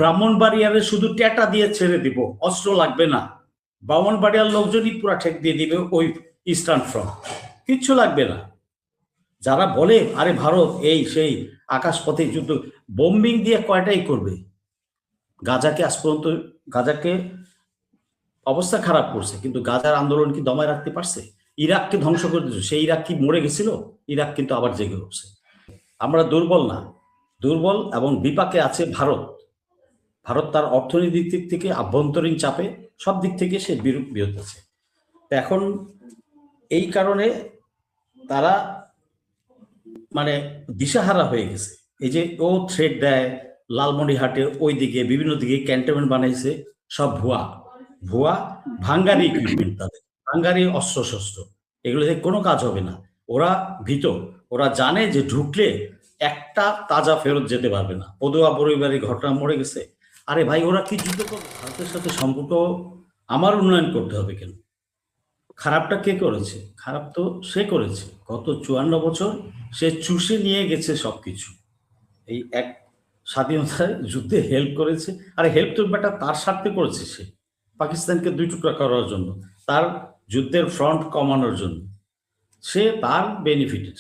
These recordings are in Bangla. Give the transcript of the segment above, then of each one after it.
ব্রাহ্মণবাড়িয়ারে শুধু ট্যাটা দিয়ে ছেড়ে দিব, অস্ত্র লাগবে না। ব্রাহ্মণবাড়িয়ার লোকজনই পুরা ঠেক দিয়ে দিবে ওই ইস্টার্ন ফ্রন্ট, কিচ্ছু লাগবে না। যারা বলে আরে ভারত এই সেই আকাশপথে যুদ্ধ, বোম্বিং দিয়ে কয়টাই করবে? গাজাকে আজ পর্যন্ত, গাজাকে অবস্থা খারাপ করছে, কিন্তু গাজার আন্দোলন কি দমায় রাখতে পারছে? ইরাককে ধ্বংস করে দিচ্ছে, সেই ইরাক কি মরে গেছিল? ইরাক কিন্তু আবার জেগে উঠছে। আমরা দুর্বল না, দুর্বল এবং বিপাকে আছে ভারত। ভারত তার অর্থনৈতিক দিক থেকে, আভ্যন্তরীণ চাপে, সব দিক থেকে সে বিরত আছে। এখন এই কারণে তারা মানে দিশাহারা হয়ে গেছে। এই যে ও থ্রেড দেয় লালমনিরহাটে, ওই দিকে বিভিন্ন দিকে ক্যান্টনমেন্ট বানাইছে, সব ভুয়া ভুয়া, ভাঙ্গারি ইকুইপমেন্ট, তাদের ভাঙ্গারি অস্ত্র শস্ত্র, এগুলোতে কোনো কাজ হবে না। ওরা ভীত, ওরা জানে যে ঢুকলে একটা তাজা ফেরত যেতে পারবে না। পদুয়া পরিবারের ঘটনা মরে গেছে। আরে ভাই, ওরা কি যুদ্ধ করবে? ভারতের সাথে সম্পর্ক আমার উন্নয়ন করতে হবে কেন? খারাপটা কে করেছে? খারাপ তো সে করেছে। গত 54 বছর সে চুষে নিয়ে গেছে সবকিছু। এই এক স্বাধীনতার যুদ্ধে হেল্প করেছে। আরে হেল্প তো বেটা তার স্বার্থে করেছে, সে পাকিস্তানকে 2 টুকরা করার জন্য, তার যুদ্ধের ফ্রন্ট কমানোর জন্য। সে তার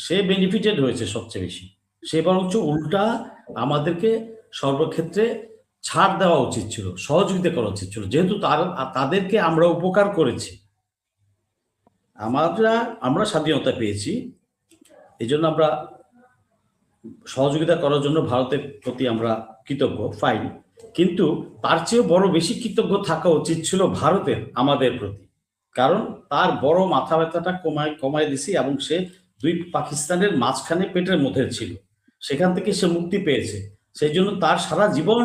সে বেনিফিটেড হয়েছে সবচেয়ে বেশি। সে বরঞ্চ উল্টা আমাদেরকে সর্বক্ষেত্রে ছাড় দেওয়া উচিত ছিল, সহযোগিতা করা উচিত ছিল, যেহেতু তাদেরকে আমরা উপকার করেছি। আমরা স্বাধীনতা পেয়েছি, এই জন্য আমরা সহযোগিতা করার জন্য ভারতের প্রতি আমরা কৃতজ্ঞ, ফাইন। কিন্তু তার চেয়েও বড় বেশি কৃতজ্ঞ থাকা উচিত ছিল ভারতের আমাদের প্রতি। কারণ তার বড় মাথা ব্যথাটা কমায় দিছি, এবং সে 2 পাকিস্তানের মাঝখানে পেটের মধ্যে ছিল, সেখান থেকে সে মুক্তি পেয়েছে। সেই জন্য তার সারা জীবন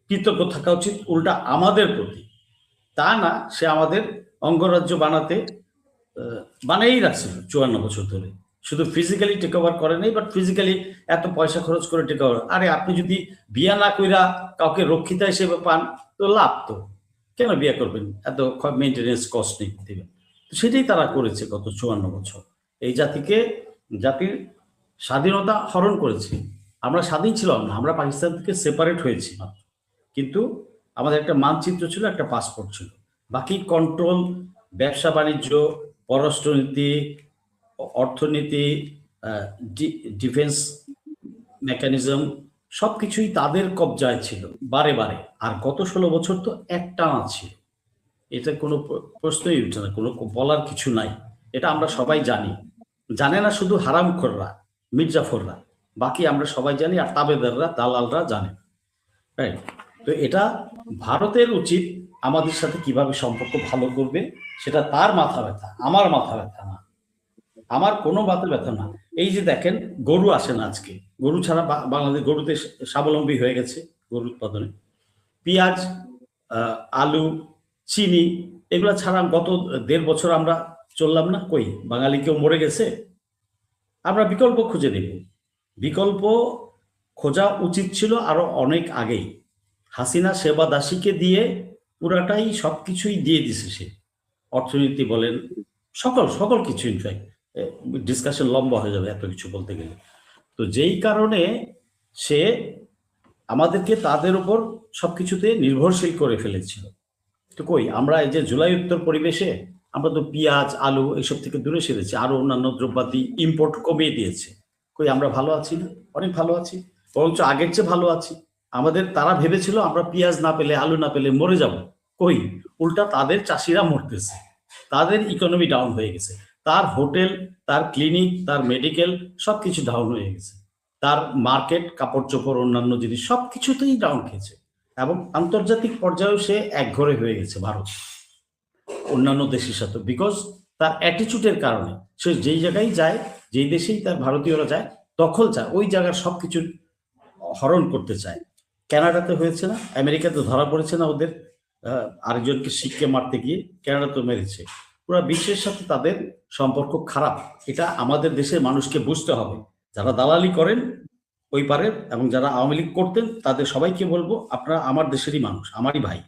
কৃতজ্ঞ থাকা উচিত উল্টা আমাদের প্রতি। তা না, সে আমাদের অঙ্গরাজ্য বানাই রাখছিল 54 বছর ধরে। শুধু ফিজিক্যালি টেক ওভার করে নাই, বাট ফিজিক্যালি এত পয়সা খরচ করে টেক ওভার। আরে আপনি যদি বিয়া না কইরা কাউকে রক্ষিতা হিসেবে পান তো লাভ, তো কেন বিয়ে করবেন? এত মেনটেনেন্স কস্ট দিবেন। তো সেটাই তারা করেছে গত 54 বছর। এই জাতির স্বাধীনতা হরণ করেছে। আমরা স্বাধীন ছিলাম না, আমরা পাকিস্তান থেকে সেপারেট হয়েছি মাত্র। কিন্তু আমাদের একটা মানচিত্র ছিল, একটা পাসপোর্ট ছিল। বাকি কন্ট্রোল, ব্যবসা বাণিজ্য, পররাষ্ট্রনীতি, অর্থনীতি, ডিফেন্স মেকানিজম, সবকিছুই তাদের কবজায় ছিল বারে বারে। আর গত 16 বছর তো একটানা ছিল, এটা কোনো প্রশ্নই উঠে না, কোনো বলার কিছু নাই। এটা আমরা সবাই জানি। জানে না শুধু হারামখোররা, মির্জাফররা, বাকি আমরা সবাই জানি, আর তাবেদাররা, দালালরা জানে। রাইট? তো এটা ভারতের উচিত আমাদের সাথে কিভাবে সম্পর্ক ভালো করবে, সেটা তার মাথা ব্যথা, আমার মাথা ব্যথা না, আমার কোনো মাথা ব্যথা না। এই যে দেখেন, গরু আসে না আজকে, গরু ছাড়া বাংলাদেশ গরুতে স্বাবলম্বী হয়ে গেছে, গরু উৎপাদনে। পেঁয়াজ, আলু, চিনি, এগুলো ছাড়া গত 1.5 বছর আমরা চললাম না। কই বাঙালি কেউ মরে গেছে? আমরা বিকল্প খুঁজে দেব। বিকল্প খোঁজা উচিত ছিল আরো অনেক আগেই। হাসিনা সেবা দাসীকে দিয়ে পুরাটাই সবকিছুই দিয়ে দিছে সে। অর্থনীতি বলেন, সকল কিছু, ইনফ্যাক্ট ডিসকাশন লম্বা হয়ে যাবে এত কিছু বলতে গেলে। তো যেই কারণে সে আমাদেরকে তাদের উপর সবকিছুতে নির্ভরশীল করে ফেলেছিল। তো কই আমরা এই যে জুলাই উত্তর পরিবেশে আমরা তো পেঁয়াজ, আলু এসব থেকে দূরে সেরেছি, আরো অন্যান্য দ্রব্যাদি ইম্পোর্ট কমিয়ে দিয়েছে। কই আমরা ভালো আছি না? অনেক ভালো আছি, বরঞ্চ আগের চেয়ে ভালো আছি। তারা ভেবেছিল আমরা পেঁয়াজ না পেলে, আলু না পেলে মরে যাব। কই উল্টা তাদের চাষিরা মরতেছে, তাদের ইকোনমি ডাউন হয়ে গেছে, তার হোটেল, তার ক্লিনিক, তার মেডিকেল সবকিছু ডাউন হয়ে গেছে, তার মার্কেট, কাপড় চোপড়, অন্যান্য জিনিস সবকিছুতেই ডাউন খেয়েছে। এবং আন্তর্জাতিক পর্যায়েও সে একঘরে হয়ে গেছে ভারত অন্যান্য দেশের সাথে, বিকজ তার অ্যাটিচিউডের কারণে। সে যেই জায়গায় যায়, যেই দেশেই তার ভারতীয়রা যায়, দখল চায়, ওই জায়গার সবকিছু হরণ করতে চায়। কানাডাতে হয়েছে না? আমেরিকাতে ধরা পড়েছে না ওদের আরেকজনকে শিখকে মারতে গিয়ে? কানাডা তো মেরেছে। পুরো বিশ্বের সাথে তাদের সম্পর্ক খারাপ, এটা আমাদের দেশের মানুষকে বুঝতে হবে। যারা দালালি করেন ওই পারের, এবং যারা আওয়ামী লীগ করতেন, তাদের সবাইকে বলবো, আপনারা আমার দেশেরই মানুষ, আমারই ভাই।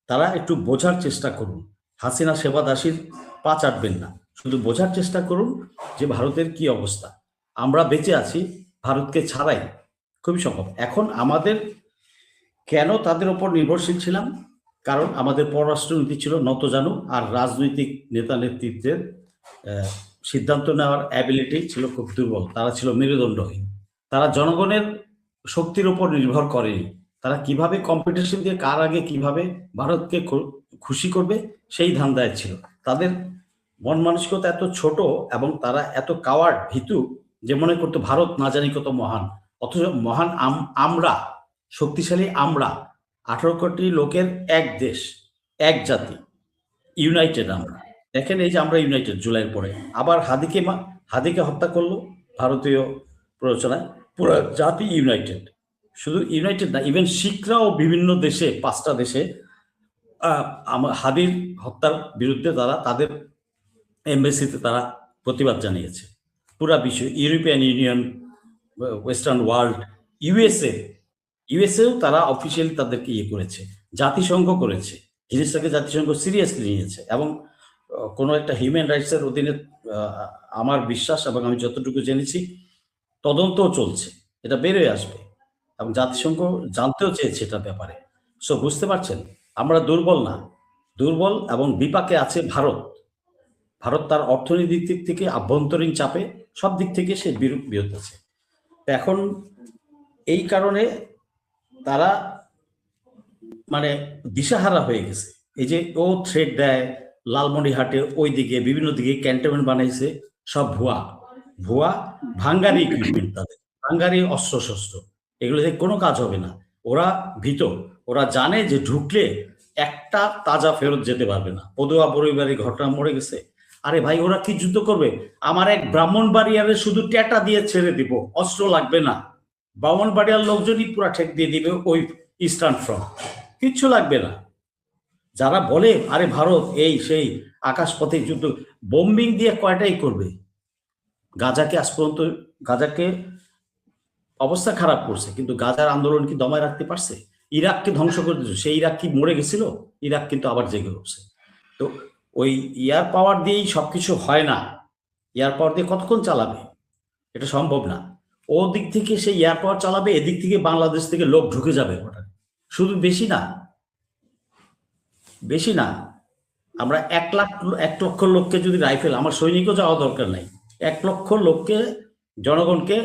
তারা একটু বোঝার চেষ্টা করুন। হাসিনা সেবা দাসীর পা চাটবেন না, শুধু বোঝার চেষ্টা করুন যে ভারতের কি অবস্থা। আমরা বেঁচে আছি ভারতকে ছাড়াই, খুবই সম্ভব। এখন আমাদের কেন তাদের উপর নির্ভরশীল ছিলাম? কারণ আমাদের পররাষ্ট্রনীতি ছিল নতজানু, আর রাজনৈতিক নেতা নেতৃত্বের সিদ্ধান্ত নেওয়ার অ্যাবিলিটি ছিল খুব দুর্বল। তারা ছিল মেরুদণ্ডহীন। তারা জনগণের শক্তির উপর নির্ভর করেনি। তারা কিভাবে কম্পিটিশন দিয়ে কার আগে কিভাবে ভারতকে খুশি করবে সেই ধান্দায় ছিল। তাদের মন মানসিকতা এত ছোট এবং তারা এত কাওয়ার্ড, ভীতু, যে মনে করতো ভারত না জানি কত মহান। অথচ মহান আমরা, শক্তিশালী আমরা, 18 কোটি লোকের এক দেশ, এক জাতি, ইউনাইটেড আমরা। দেখেন এই যে আমরা ইউনাইটেড জুলাইয়ের পরে, আবার হাদিকে হত্যা করলো ভারতীয় প্ররোচনায়, পুরো জাতি ইউনাইটেড। শুধু ইউনাইটেড না, ইভেন শিখরাও বিভিন্ন দেশে, 5টা দেশে হাদির হত্যার বিরুদ্ধে তারা তাদের এমবেসিতে তারা প্রতিবাদ জানিয়েছে। পুরা বিশ্ব, ইউরোপিয়ান ইউনিয়ন, ওয়েস্টার্ন ওয়ার্ল্ড, ইউএসএও তারা অফিসিয়ালি তাদেরকে করেছে, জাতিসংঘ করেছে। জিনিসটাকে জাতিসংঘ সিরিয়াসলি নিয়েছে এবং কোনো একটা হিউম্যান রাইটসের অধীনে আমার বিশ্বাস এবং আমি যতটুকু জেনেছি তদন্তও চলছে, এটা বেরোয় আসবে এবং জাতিসংঘ জানতেও চেয়েছে এটার ব্যাপারে। সো বুঝতে পারছেন, আমরা দুর্বল না, দুর্বল এবং বিপাকে আছে ভারত। ভারত তার অর্থনৈতিক দিক থেকে, আভ্যন্তরীণ চাপে, সব দিক থেকে সে বিরত আছে। এখন এই কারণে তারা মানে দিশাহারা হয়ে গেছে। এই যে ও থ্রেড দেয় লালমনিরহাটে, ওই দিকে বিভিন্ন দিকে ক্যান্টনমেন্ট বানাইছে, সব ভুয়া ভুয়া, ভাঙ্গারি ইকুইপমেন্ট, তাদের ভাঙ্গারি অস্ত্র শস্ত্র, এগুলোতে কোনো কাজ হবে না। ওরা ভীত, ওরা জানে যে ঢুকলে একটা তাজা ফেরত যেতে পারবে না। পদুয়া পরিবারের ঘটনা মরে গেছে। আরে ভাই, ওরা কি যুদ্ধ করবে? আমার এক ব্রাহ্মণবাড়িয়ারে শুধু ট্যাটা দিয়ে ছেড়ে দিব, অস্ত্র লাগবে না। ব্রাহ্মণবাড়িয়ার লোকজনই পুরা ঠেক দিয়ে দিবে ওই ইস্টার্ন ফ্রন্ট, কিচ্ছু লাগবে না। যারা বলে আরে ভারত এই সেই আকাশপথে যুদ্ধ, বোম্বিং দিয়ে কয়টাই করবে? গাজাকে আজ পর্যন্ত, গাজাকে অবস্থা খারাপ করছে, কিন্তু গাজার আন্দোলন কি দমায় রাখতে পারছে? ইরাককে ধ্বংস করে দিচ্ছে, সেই ইরাক কি মরে গেছিল? ইরাক কিন্তু আবার জেগে উঠছে। তো ওই এয়ার পাওয়ার দিয়েই সবকিছু হয় না। এয়ার পাওয়ার দিয়ে কতক্ষণ চালাবে? এটা সম্ভব না। ও দিক থেকে সে এয়ার পাওয়ার চালাবে, এদিক থেকে বাংলাদেশ থেকে লোক ঢুকে যাবে ওটা। শুধু বেশি না, বেশি না, আমরা 1 লক্ষ লোককে যদি রাইফেল, আমার সৈনিকও যাওয়া দরকার নাই, 1 লক্ষ লোককে, জনগণকে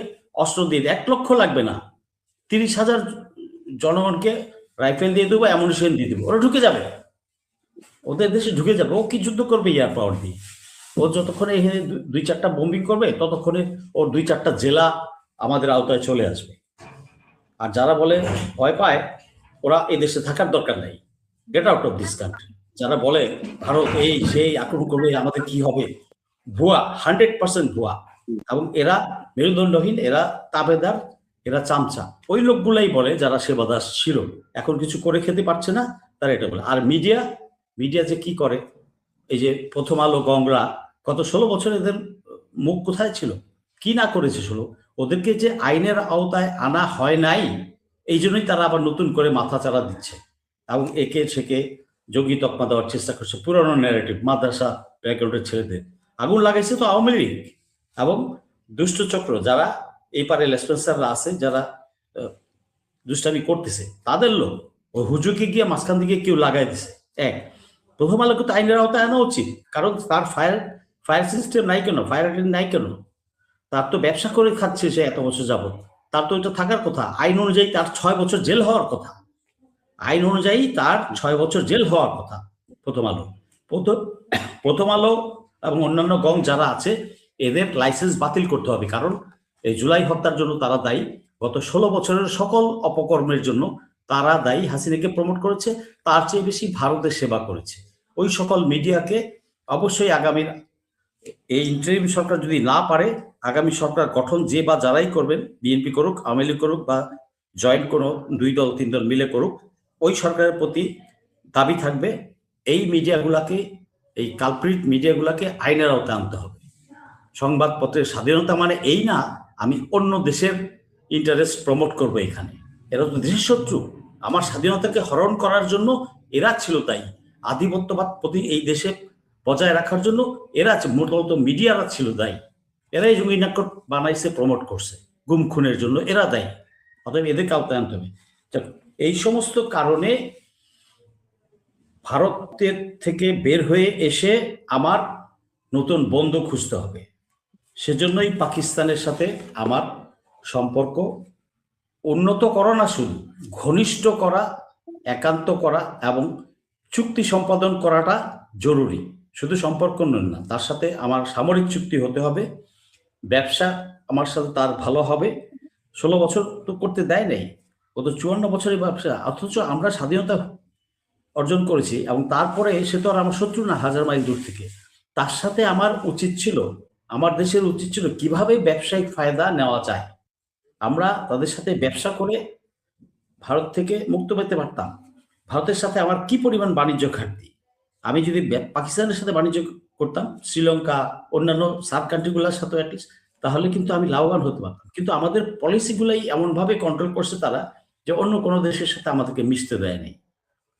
অস্ত্র দিয়ে 1 লক্ষ লাগবে না, 30,000 জনগণকে রাইফেল দিয়ে দেবো, অ্যামুনিশন দিয়ে দেবো, ওরা ঢুকে যাবে, ওদের দেশে ঢুকে যাবে। ও কি যুদ্ধ করবে এয়ার পাওয়ার দিয়ে? ও যতক্ষণে এখানে 2-4টা বোম্বিং করবে, ততক্ষণে ওর 2-4টা জেলা আমাদের আওতায় চলে আসবে। আর যারা বলে ভয় পায়, ওরা এই দেশে থাকার দরকার নেই, get out of this country. যারা বলে ভারত এই সেই আক্রমণ করবে, আমাদের কি হবে, ভুয়া, 100% ভুয়া। এবং এরা মেরুদণ্ডহীন, এরা তাবেদার, এরা চামচা। ওই লোকগুলাই বলে যারা সেবাদাস ছিল, এখন কিছু করে খেতে পারছে না, তারা এটা বলে। আর মিডিয়া যে কি করে, এই যে প্রথম আলো, গংরা, গত 16 বছর এদের মুখ কোথায় ছিল? কি না করেছে 16? ওদেরকে যে আইনের আওতায় আনা হয় নাই, এই জন্যই তারা আবার নতুন করে মাথাচাড়া দিচ্ছে এবং একে সেকে জঙ্গি তকমা দেওয়ার চেষ্টা করছে। পুরানো ন্যারেটিভ, মাদ্রাসা ব্যাকগ্রাউন্ডের ছেলেদের আগুন লাগাইছে তো আওয়ামী লীগ এবং দুষ্ট চক্র, যারা এই পারে লেসপেন্সাররা আছে, যারা দুষ্টামি করতেছে, তাদের লোক। ওই হুজুরকে গিয়ে মাঝখান দিকে কেউ লাগাই দিছে। প্রথম আলোকে তো আইনের আওতায় আনা উচিত, কারণ তার ফায়ার সিস্টেম নাই কেন, ফায়ার অ্যাটেন্ড নাই কেন? তার তো ব্যবসা করে খাচ্ছে সে এত বছর যাবত, তার তো এটা থাকার কথা। আইন অনুযায়ী তার 6 বছর জেল হওয়ার কথা, আইন অনুযায়ী তার 6 বছর জেল হওয়ার কথা। প্রথম আলো এবং অন্যান্য গং যারা আছে, এদের লাইসেন্স বাতিল করতে হবে, কারণ এই জুলাই হত্যার জন্য তারা দায়ী। গত 16 বছরের সকল অপকর্মের জন্য তারা দায়ী। হাসিনাকে প্রমোট করেছে, তার চেয়ে বেশি ভারতের সেবা করেছে। ওই সকল মিডিয়াকে অবশ্যই আগামীর এই ইন্টারিম সরকার যদি না পারে, আগামী সরকার গঠন যে বা যারাই করবেন, বিএনপি করুক, আওয়ামী লীগ করুক, বা জয়েন্ট কোনো 2 দল 3 দল মিলে করুক, ওই সরকারের প্রতি দাবি থাকবে এই মিডিয়াগুলাকে, এই কালপ্রিট মিডিয়াগুলাকে আইনের আওতায় আনতে হবে। সংবাদপত্রের স্বাধীনতা মানে এই না আমি অন্য দেশের ইন্টারেস্ট প্রমোট করবো এখানে। এরা তো দেশের শত্রু। আমার স্বাধীনতাকে হরণ করার জন্য এরা ছিল তাই। আধিপত্যবাদ প্রতি এই দেশে বজায় রাখার জন্য এরা মূলত মিডিয়ারা ছিল দায়ী। এরাই জঙ্গি নাটক বানাইছে, প্রমোট করছে, গুম খুনের জন্য এরা দায়ী। অতএব এদেরকে আওতায় আনতে হবে। এই সমস্ত কারণে ভারতের থেকে বের হয়ে এসে আমার নতুন বন্ধু খুঁজতে হবে। সেজন্যই পাকিস্তানের সাথে আমার সম্পর্ক উন্নত করা না, শুধু ঘনিষ্ঠ করা, একান্ত করা এবং চুক্তি সম্পাদন করাটা জরুরি। শুধু সম্পর্ক না, তার সাথে আমার সামরিক চুক্তি হতে হবে, ব্যবসা আমার সাথে তার ভালো হবে। 16 বছর তো করতে দেয় নাই, ও তো 54 বছরের ব্যবসা, অথচ আমরা স্বাধীনতা অর্জন করেছি এবং তারপরে সে তো আর আমার শত্রু না, 1000 মাইল দূর থেকে। তার সাথে আমার উচিত ছিল, আমার দেশের উচিত ছিল কিভাবে ব্যবসায়িক ফায়দা নেওয়া যায়। আমরা তাদের সাথে ব্যবসা করে ভারত থেকে মুক্ত পেতে পারতাম। ভারতের সাথে আমার কি পরিমাণ বাণিজ্য ঘাটতি, আমি যদি পাকিস্তানের সাথে বাণিজ্য করতাম, শ্রীলঙ্কা, অন্যান্য সাব কান্ট্রিগুলোর সাথে অ্যাটলিস্ট, তাহলে কিন্তু আমি লাভবান হতে পারতাম। কিন্তু আমাদের পলিসিগুলাই এমনভাবে কন্ট্রোল করছে তারা, যে অন্য কোনো দেশের সাথে আমাদেরকে মিশতে দেয় নাই।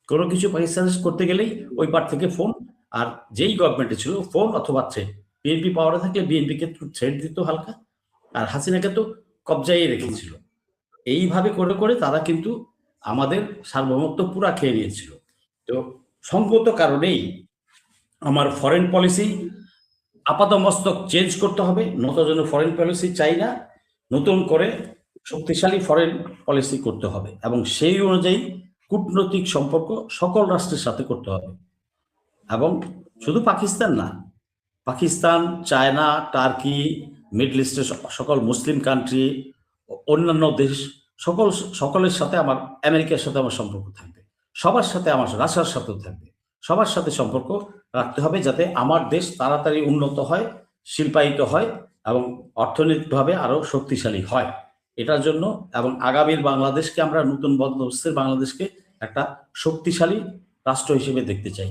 কোনো কিছু পাকিস্তান করতে গেলেই ওই পার থেকে ফোন, আর যেই গভর্নমেন্টে ছিল ফোন অথবা থ্রেড। বিএনপি পাওয়ারে থাকলে বিএনপিকে থ্রেড দিত হালকা, আর হাসিনাকে তো কবজায় রেখেছিল। এইভাবে করে করে তারা কিন্তু আমাদের সার্বভৌমত্ব পুরা খেয়ে নিয়েছিল। তো সঙ্গত কারণেই আমার ফরেন পলিসি আপাতমস্তক চেঞ্জ করতে হবে। নতুন ফরেন পলিসি চাই না, নতুন করে শক্তিশালী ফরেন পলিসি করতে হবে এবং সেই অনুযায়ী কূটনৈতিক সম্পর্ক সকল রাষ্ট্রের সাথে করতে হবে। এবং শুধু পাকিস্তান না, পাকিস্তান, চায়না, টার্কি, মিডল ইস্টের সকল মুসলিম কান্ট্রি, অন্যান্য দেশ, সকলের সাথে আমার, আমেরিকার সাথে আমার সম্পর্ক থাকবে, সবার সাথে, আমার রাশিয়ার সাথেও থাকবে। সবার সাথে সম্পর্ক রাখতে হবে যাতে আমার দেশ তাড়াতাড়ি উন্নত হয়, শিল্পায়িত হয় এবং অর্থনৈতিকভাবে আরো শক্তিশালী হয়। এটার জন্য এবং আগামীর বাংলাদেশকে, আমরা নতুন বন্দোবস্তের বাংলাদেশকে একটা শক্তিশালী রাষ্ট্র হিসেবে দেখতে চাই।